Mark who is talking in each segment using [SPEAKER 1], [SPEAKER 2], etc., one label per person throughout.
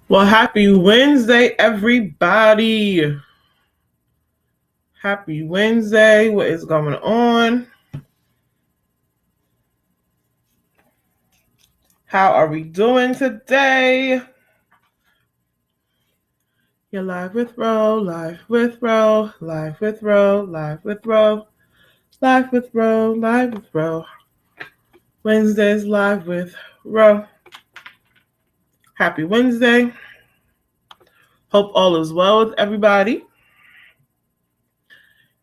[SPEAKER 1] Well, happy Wednesday, everybody. Happy Wednesday. What is going on? How are we doing today? You're live with Ro, live with Ro, live with Ro, live with Ro, live with Ro, live with Ro. Wednesdays live with Ro. Happy Wednesday. Hope all is well with everybody.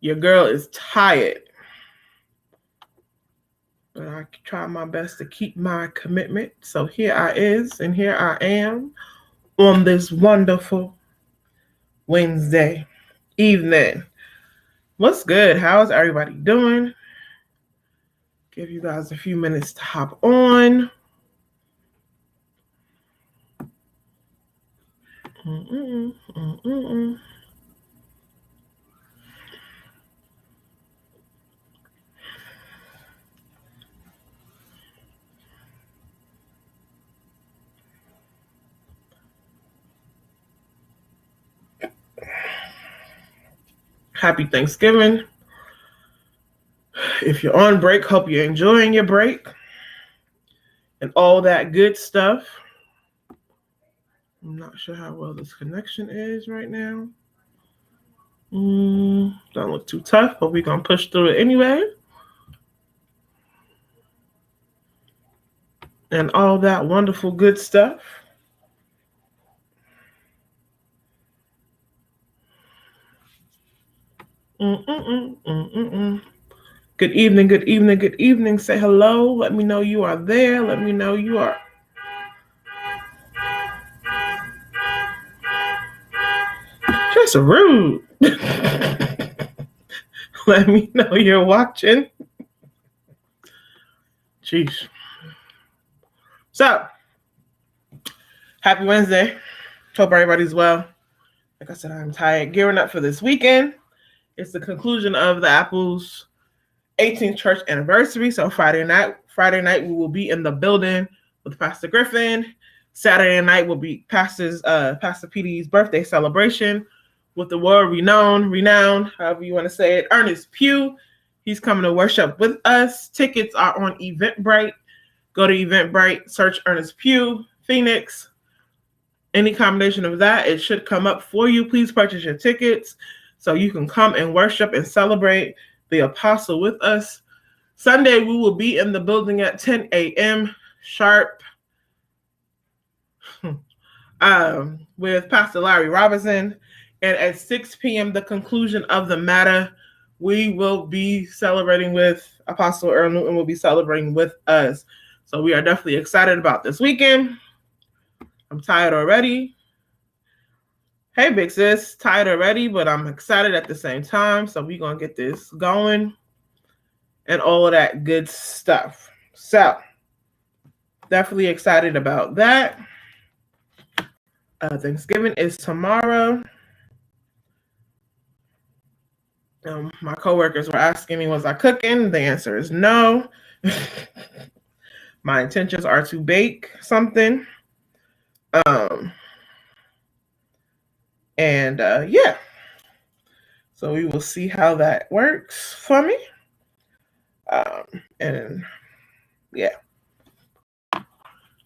[SPEAKER 1] Your girl is tired, but I try my best to keep my commitment. So here I is, and here I am on this wonderful Wednesday evening. What's good? How's everybody doing? Give you guys a few minutes to hop on. Happy Thanksgiving. If you're on break, hope you're enjoying your break and all that good stuff. I'm not sure how well this connection is right now. Don't look too tough, but we're going to push through it anyway. And all that wonderful good stuff. Good evening, good evening, good evening. Say hello. Let me know you are there. Let me know you are. Just rude. Let me know you're watching. Jeez. So, happy Wednesday. Hope everybody's well. Like I said, I'm tired. Gearing up for this weekend. It's the conclusion of the Apple's 18th church anniversary. So Friday night we will be in the building with Pastor Griffin. Saturday night will be Pastor PD's birthday celebration with the world renowned, however you want to say it, Ernest Pugh. He's coming to worship with us. Tickets are on Eventbrite. Go to Eventbrite, search Ernest Pugh, Phoenix. Any combination of that, it should come up for you. Please purchase your tickets so you can come and worship and celebrate the apostle with us. Sunday, we will be in the building at 10 a.m. sharp with Pastor Larry Robinson. And at 6 p.m., the conclusion of the matter, we will be celebrating with Apostle Earl Newton will be celebrating with us. So we are definitely excited about this weekend. I'm tired already. Hey, big sis, tired already, but I'm excited at the same time. So we're going to get this going and all of that good stuff. So definitely excited about that. Thanksgiving is tomorrow. My coworkers were asking me, was I cooking? The answer is no. My intentions are to bake something. Yeah. So we will see how that works for me.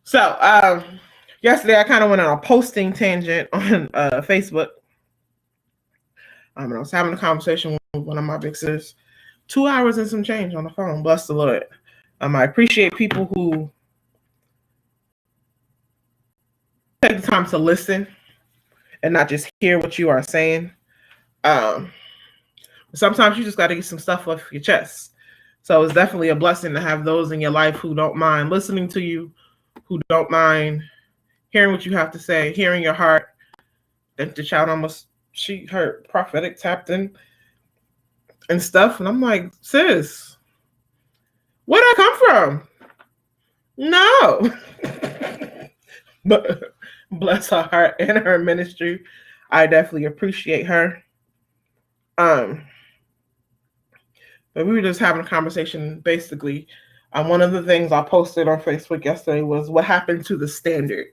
[SPEAKER 1] So yesterday I kind of went on a posting tangent on Facebook. I was having a conversation with one of my big sis. 2 hours and some change on the phone. Bless the Lord. I appreciate people who take the time to listen and not just hear what you are saying. Sometimes you just got to get some stuff off your chest. So it's definitely a blessing to have those in your life who don't mind listening to you, who don't mind hearing what you have to say, hearing your heart. And the child her prophetic tapped in and stuff. And I'm like, sis, where'd I come from? No. But bless her heart and her ministry. I definitely appreciate her. But we were just having a conversation basically. One of the things I posted on Facebook yesterday was what happened to the standard.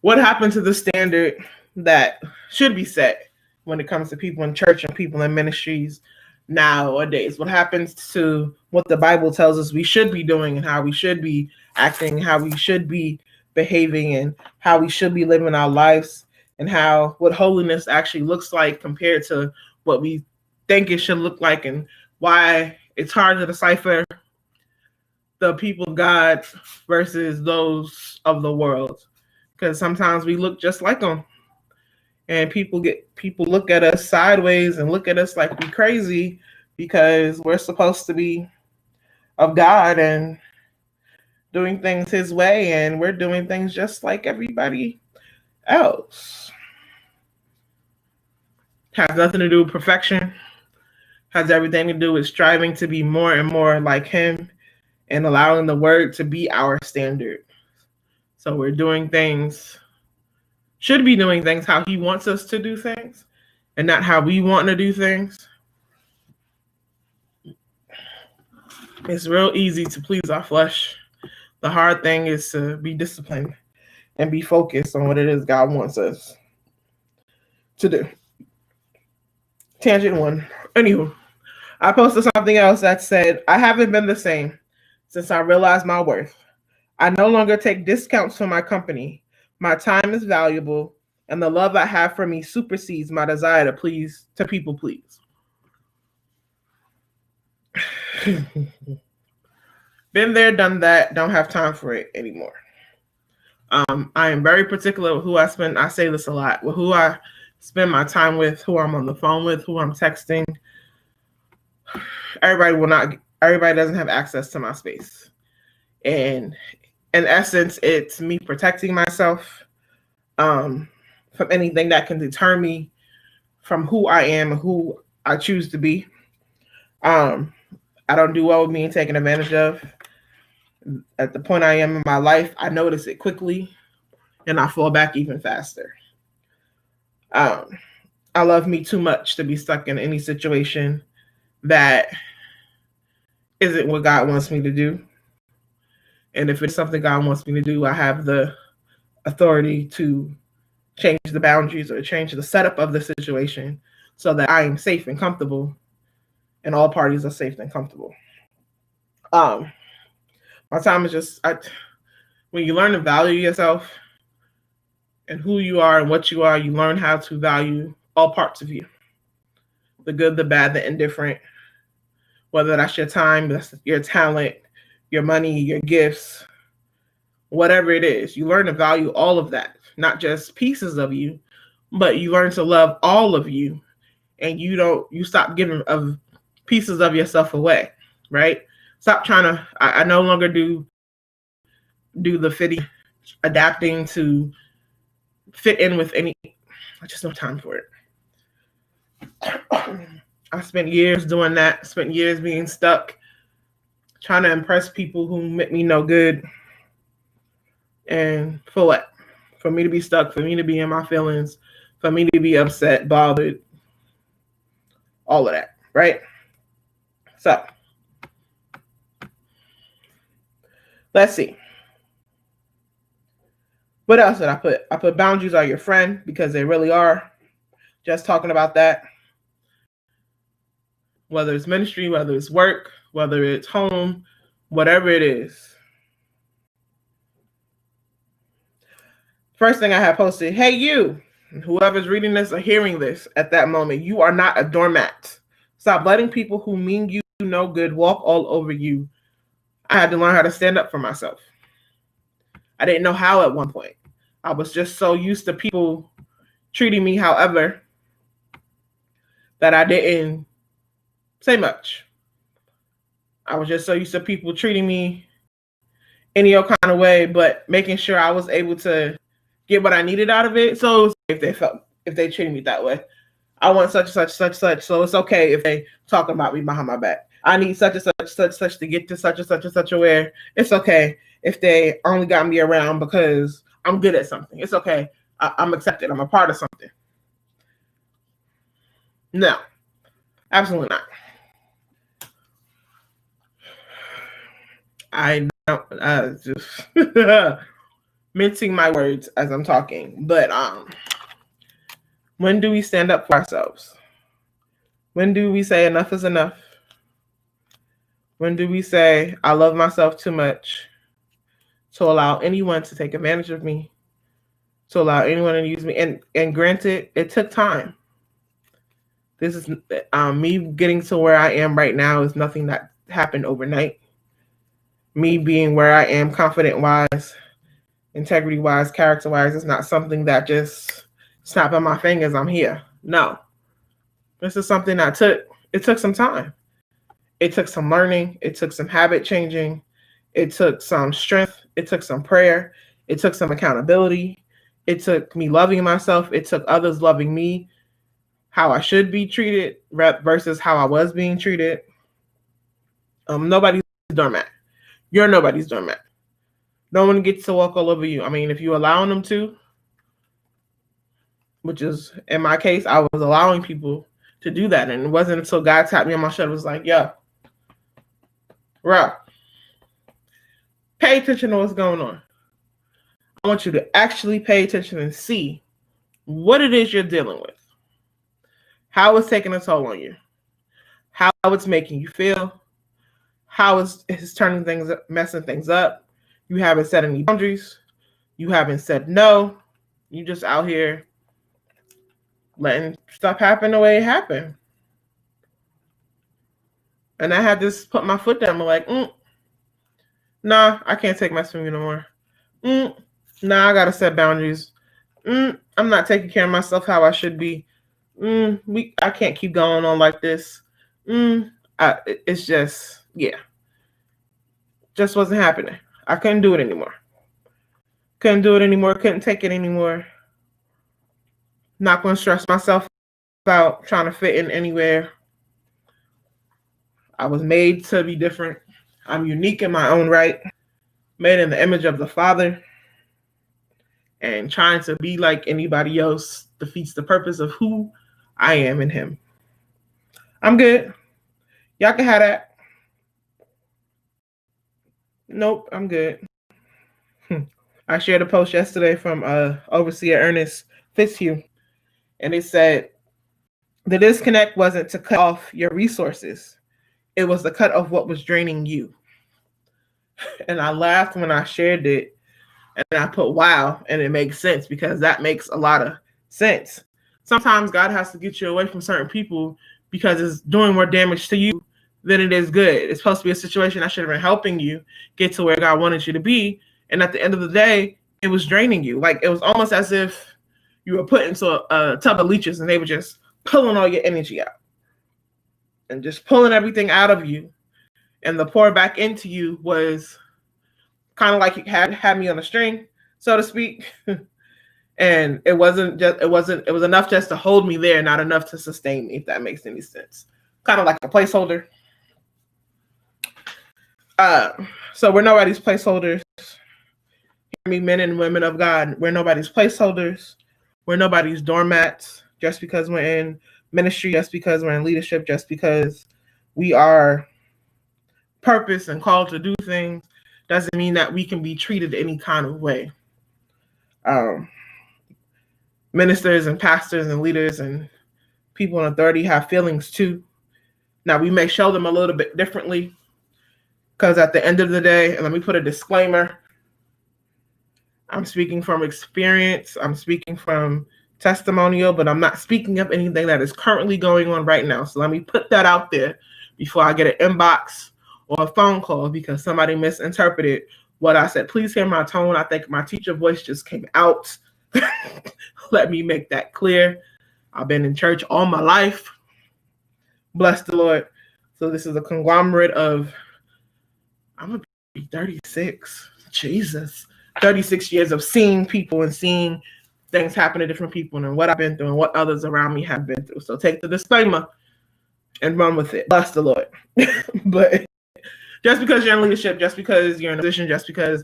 [SPEAKER 1] what happened to the standard that should be set when it comes to people in church and people in ministries nowadays? What happens to what the Bible tells us we should be doing and how we should be acting, how we should be behaving, and how we should be living our lives, and how what holiness actually looks like compared to what we think it should look like, and why it's hard to decipher the people of God versus those of the world, because sometimes we look just like them, and people look at us sideways and look at us like we crazy because we're supposed to be of God and doing things His way, and we're doing things just like everybody else. Has nothing to do with perfection. Has everything to do with striving to be more and more like Him and allowing the Word to be our standard. So we're doing things, should be doing things how He wants us to do things and not how we want to do things. It's real easy to please our flesh. The hard thing is to be disciplined and be focused on what it is God wants us to do. Tangent 1. Anywho, I posted something else that said, I haven't been the same since I realized my worth. I no longer take discounts from my company. My time is valuable, and the love I have for me supersedes my desire to people please. Been there, done that, don't have time for it anymore. I am very particular with who I spend. I say this a lot, with who I spend my time with, who I'm on the phone with, who I'm texting. Everybody doesn't have access to my space. And in essence, it's me protecting myself from anything that can deter me from who I am and who I choose to be. I don't do well with being taken advantage of. At the point I am in my life, I notice it quickly and I fall back even faster. I love me too much to be stuck in any situation that isn't what God wants me to do. And if it's something God wants me to do, I have the authority to change the boundaries or change the setup of the situation so that I am safe and comfortable and all parties are safe and comfortable. My time is just, when you learn to value yourself and who you are and what you are, you learn how to value all parts of you. The good, the bad, the indifferent, whether that's your time, that's your talent, your money, your gifts, whatever it is. You learn to value all of that, not just pieces of you, but you learn to love all of you, and you stop giving of pieces of yourself away, right? Stop trying to, I no longer do the fitting, adapting to fit in with any, I just don't have time for it. I spent years doing that, spent years being stuck, trying to impress people who meant me no good. And for what? For me to be stuck, for me to be in my feelings, for me to be upset, bothered, all of that, right? So, let's see. What else did I put? I put boundaries are your friend because they really are. Just talking about that. Whether it's ministry, whether it's work, whether it's home, whatever it is. First thing I have posted, hey you, whoever's reading this or hearing this at that moment, you are not a doormat. Stop letting people who mean you no good walk all over you. I had to learn how to stand up for myself. I didn't know how at one point. I was just so used to people treating me however that I didn't say much. I was just so used to people treating me any old kind of way, but making sure I was able to get what I needed out of it. So if they treated me that way, I want such and such. So it's okay if they talk about me behind my back. I need such and such to get to such and such where it's okay if they only got me around because I'm good at something. It's okay. I'm accepted. I'm a part of something. No, absolutely not. I don't just mincing my words as I'm talking. But when do we stand up for ourselves? When do we say enough is enough? When do we say I love myself too much to allow anyone to take advantage of me, to allow anyone to use me? And granted, it took time. This is me getting to where I am right now is nothing that happened overnight. Me being where I am, confident-wise, integrity-wise, character-wise, is not something that just snapping my fingers, I'm here. No. This is something that took some time. It took some learning. It took some habit changing. It took some strength. It took some prayer. It took some accountability. It took me loving myself. It took others loving me, how I should be treated versus how I was being treated. Nobody's doormat. You're nobody's doormat. No one gets to walk all over you. I mean, if you're allowing them to, which is, in my case, I was allowing people to do that. And it wasn't until God tapped me on my shoulder, was like, yo, bro, pay attention to what's going on. I want you to actually pay attention and see what it is you're dealing with, how it's taking a toll on you, how it's making you feel, how it's turning things up, messing things up. You haven't set any boundaries. You haven't said no. You just out here letting stuff happen the way it happened. And I had to put my foot down. I'm like, nah, I can't take mess from you no more. Nah, I gotta set boundaries. I'm not taking care of myself how I should be. I can't keep going on like this. It's just, yeah. Just wasn't happening. I couldn't do it anymore. Couldn't take it anymore. Not going to stress myself out trying to fit in anywhere. I was made to be different. I'm unique in my own right. Made in the image of the Father. And trying to be like anybody else defeats the purpose of who I am in Him. I'm good. Y'all can have that. Nope, I'm good. I shared a post yesterday from Overseer Ernest Fitzhugh, and it said, the disconnect wasn't to cut off your resources. It was the cut off what was draining you. And I laughed when I shared it, and I put wow, and it makes sense because that makes a lot of sense. Sometimes God has to get you away from certain people because it's doing more damage to you than it is good. It's supposed to be a situation that should have been helping you get to where God wanted you to be. And at the end of the day, it was draining you. Like, it was almost as if you were put into a tub of leeches and they were just pulling all your energy out and just pulling everything out of you. And the pour back into you was kind of like you had me on a string, so to speak. And it was enough just to hold me there, not enough to sustain me, if that makes any sense. Kind of like a placeholder. So we're nobody's placeholders. Hear me, men and women of God. We're nobody's placeholders. We're nobody's doormats. Just because we're in ministry, just because we're in leadership, just because we are purpose and called to do things, doesn't mean that we can be treated any kind of way. Ministers and pastors and leaders and people in authority have feelings too. Now, we may show them a little bit differently, because at the end of the day, and let me put a disclaimer, I'm speaking from experience, I'm speaking from testimonial, but I'm not speaking of anything that is currently going on right now. So let me put that out there before I get an inbox or a phone call because somebody misinterpreted what I said. Please hear my tone. I think my teacher voice just came out. Let me make that clear. I've been in church all my life. Bless the Lord. So this is a conglomerate of, I'm going to be 36. Jesus. 36 years of seeing people and seeing things happen to different people and what I've been through and what others around me have been through. So take the disclaimer and run with it. Bless the Lord. But just because you're in leadership, just because you're in a position, just because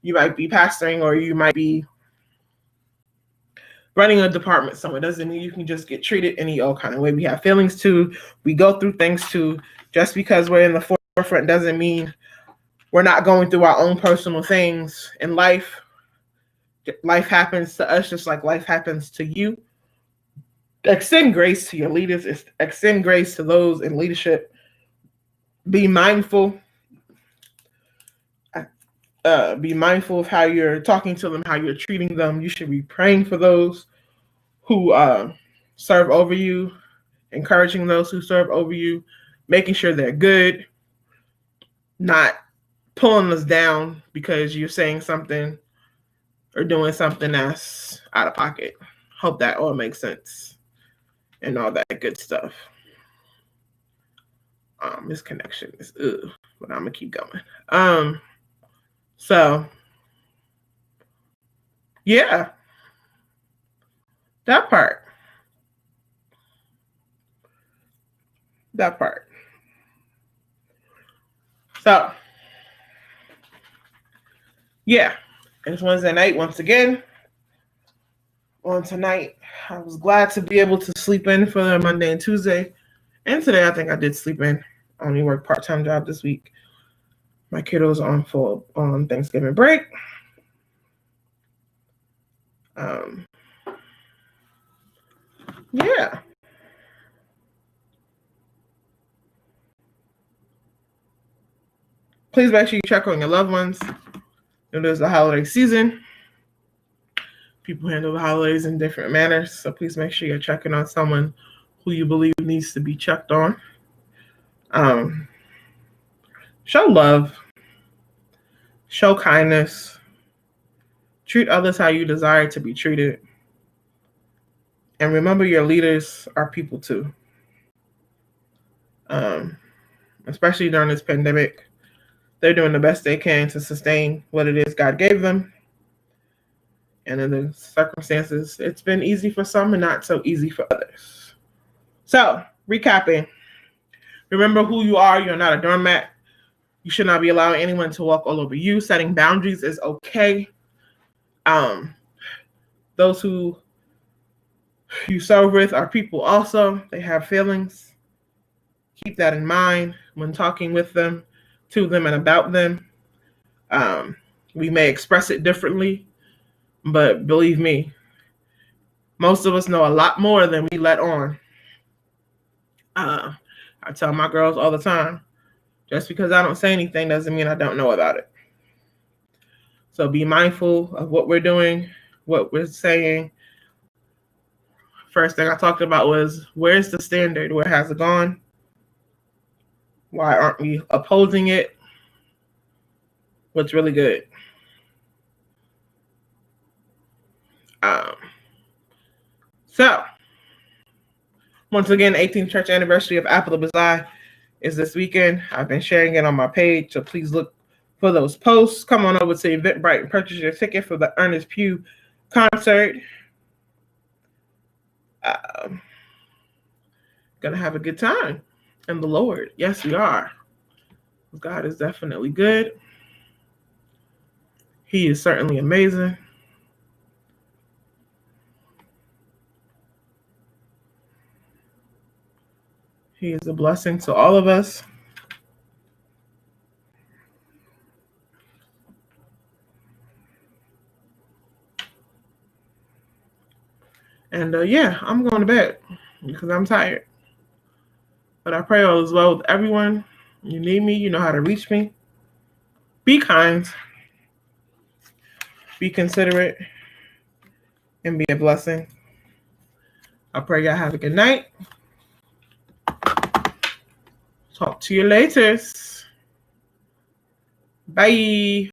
[SPEAKER 1] you might be pastoring or you might be running a department somewhere doesn't mean you can just get treated any old kind of way. We have feelings too. We go through things too. Just because we're in the forefront doesn't mean we're not going through our own personal things in life. Life happens to us just like life happens to you. Extend grace to your leaders. Extend grace to those in leadership. Be mindful. Be mindful of how you're talking to them, how you're treating them. You should be praying for those who serve over you, encouraging those who serve over you, making sure they're good, not pulling us down because you're saying something or doing something that's out of pocket. Hope that all makes sense and all that good stuff. This connection is but I'm gonna keep going. So yeah, that part. So yeah, it's Wednesday night once again. On tonight, I was glad to be able to sleep in for the Monday and Tuesday. And today, I think I did sleep in. I only worked part-time job this week. My kiddos are on Thanksgiving break. Yeah. Please make sure you check on your loved ones. It is the holiday season. People handle the holidays in different manners, so please make sure you're checking on someone who you believe needs to be checked on. Show love. Show kindness. Treat others how you desire to be treated. And remember, your leaders are people too. Especially during this pandemic, they're doing the best they can to sustain what it is God gave them. And in the circumstances, it's been easy for some and not so easy for others. So, recapping. Remember who you are. You're not a doormat. You should not be allowing anyone to walk all over you. Setting boundaries is okay. Those who you serve with are people also. They have feelings. Keep that in mind when talking with them, to them, and about them. We may express it differently, but believe me, most of us know a lot more than we let on. I tell my girls all the time, just because I don't say anything doesn't mean I don't know about it. So be mindful of what we're doing, what we're saying. First thing I talked about was, where's the standard? Where has it gone? Why aren't we opposing it? What's really good? So, once again, 18th church anniversary of Apple the Bazaar is this weekend. I've been sharing it on my page, so please look for those posts. Come on over to Eventbrite and purchase your ticket for the Ernest Pugh concert. Gonna have a good time in the Lord. Yes, we are. God is definitely good. He is certainly amazing. He is a blessing to all of us. And yeah, I'm going to bed because I'm tired. But I pray all is well with everyone. You need me, you know how to reach me. Be kind. Be considerate. And be a blessing. I pray y'all have a good night. Talk to you later. Bye.